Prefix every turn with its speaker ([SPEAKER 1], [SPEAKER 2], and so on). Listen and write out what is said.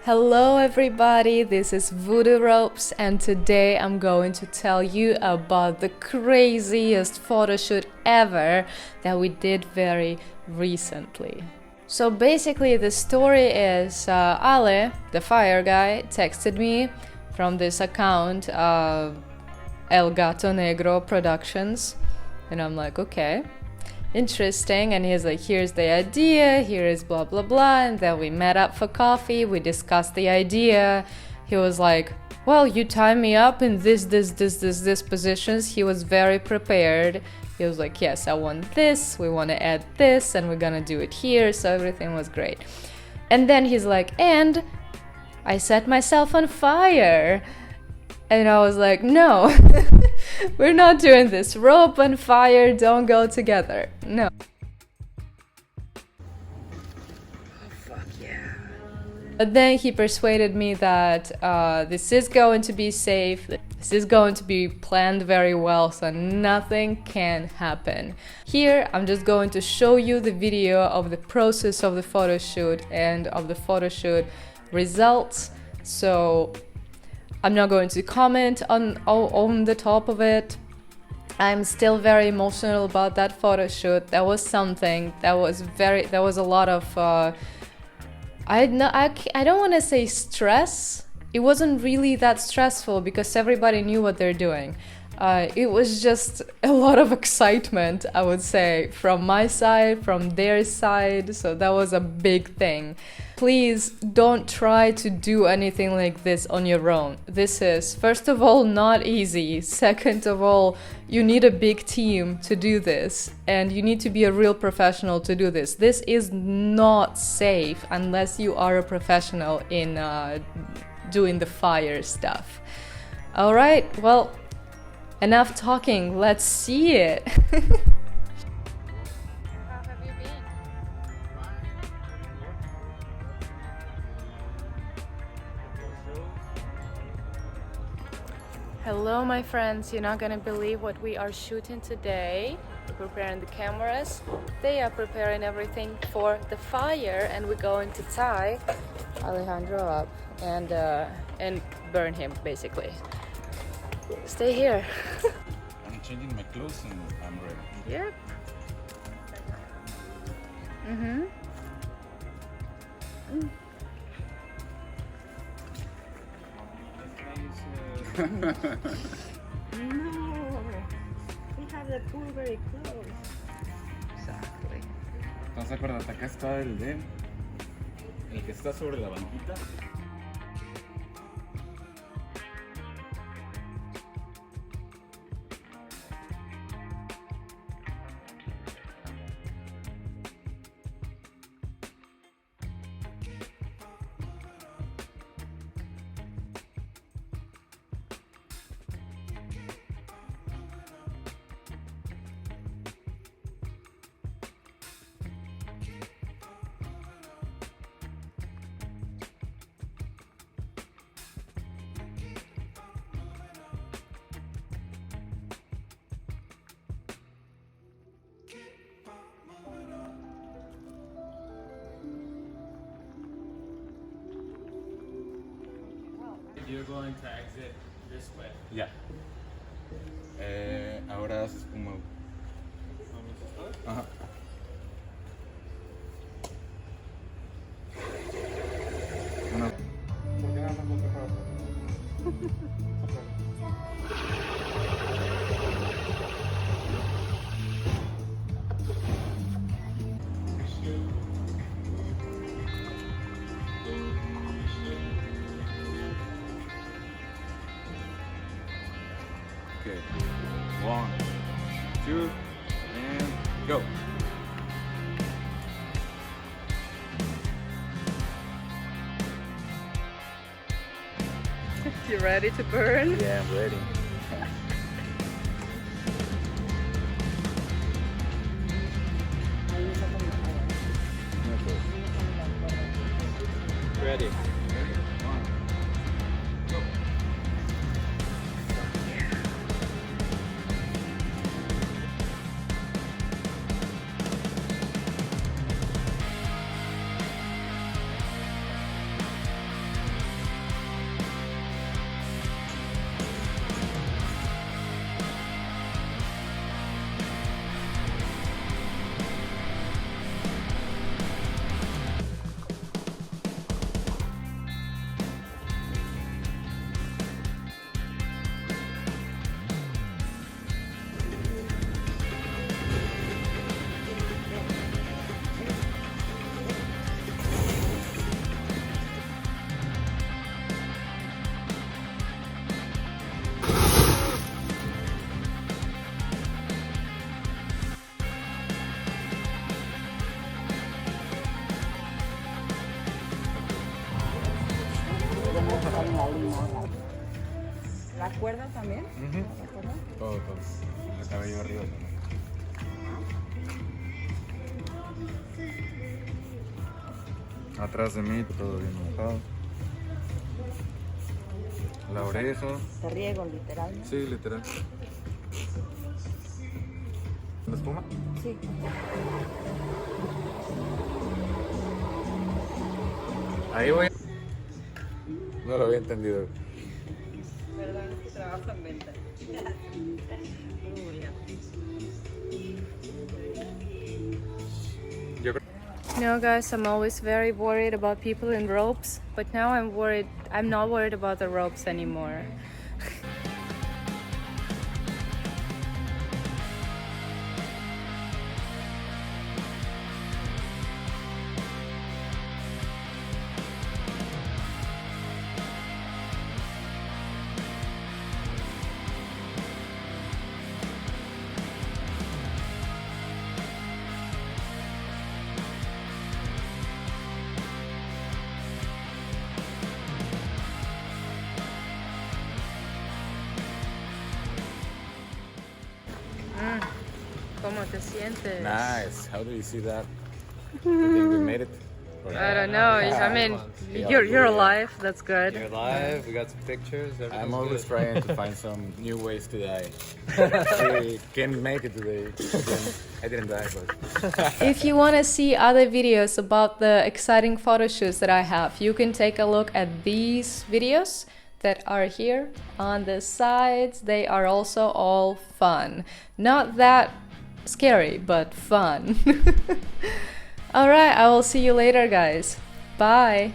[SPEAKER 1] Hello everybody, this is Voodoo Ropes and today I'm going to tell you about the craziest photo shoot ever that we did very recently. So basically the story is Ale, the fire guy, texted me from this account, El Gato Negro Productions, and I'm like, okay, interesting. And he's like, here's the idea, here is blah blah blah. And then we met up for coffee, we discussed the idea. He was like, well, you tie me up in this positions. He was very prepared. He was like, yes, I want this, we want to add this, and we're gonna do it here. So everything was great. And then he's like, and I set myself on fire. And I was like, no, we're not doing this. Rope and fire don't go together. No. Oh, fuck yeah. But then he persuaded me that this is going to be safe. This is going to be planned very well, so nothing can happen. Here, I'm just going to show you the video of the process of the photo shoot and of the photo shoot results. So I'm not going to comment on the top of it. I'm still very emotional about that photo shoot. That was something. There was a lot of I don't want to say stress. It wasn't really that stressful because everybody knew what they're doing. It was just a lot of excitement, I would say, from my side, from their side. So that was a big thing. Please don't try to do anything like this on your own. This is, first of all, not easy. Second of all, you need a big team to do this, and you need to be a real professional to do this. This is not safe unless you are a professional in doing the fire stuff. All right, well, enough talking. Let's see it. Hello my friends, you're not gonna believe what we are shooting today. We're preparing the cameras, they are preparing everything for the fire, and we're going to tie Alejandro up and burn him basically. Stay here.
[SPEAKER 2] I'm changing my clothes and I'm ready.
[SPEAKER 1] Yep. Mm-hmm.
[SPEAKER 3] No, we have the pool very close.
[SPEAKER 1] Exactly.
[SPEAKER 2] Entonces acuérdate, acá está el que está sobre la banquita.
[SPEAKER 4] You're going to exit this way.
[SPEAKER 2] Ya. Ahora haces espuma. Ajá. Una. ¿Por qué nada más otra para Okay. 1, 2, and go.
[SPEAKER 1] You ready to burn?
[SPEAKER 2] Yeah, I'm ready.
[SPEAKER 4] Ready.
[SPEAKER 3] Bailarina. ¿La cuerda también? ¿La cuerda?
[SPEAKER 2] Todo, todo. El cabello arriba también. Atrás de mí, todo bien mojado. La oreja.
[SPEAKER 3] Te riego, literal, ¿no?
[SPEAKER 2] Sí, literal. ¿La espuma?
[SPEAKER 3] Sí.
[SPEAKER 2] Ahí voy. No lo había entendido.
[SPEAKER 3] Perdón, es que trabajo en venta.
[SPEAKER 2] Yo creo.
[SPEAKER 1] You know, guys, I'm always very worried about people in ropes, but now I'm not worried about the ropes anymore. ¿Cómo te sientes?
[SPEAKER 2] Nice. How do you see that? You think we made it?
[SPEAKER 1] I don't know. I mean, you're alive. That's good.
[SPEAKER 4] You're live. We got some pictures.
[SPEAKER 2] I'm always trying to find some new ways to die. We can't make it today. I didn't die, but
[SPEAKER 1] If you want to see other videos about the exciting photo shoots that I have, you can take a look at these videos that are here on the sides. They are also all fun. Not that scary, but fun. Alright, I will see you later, guys. Bye!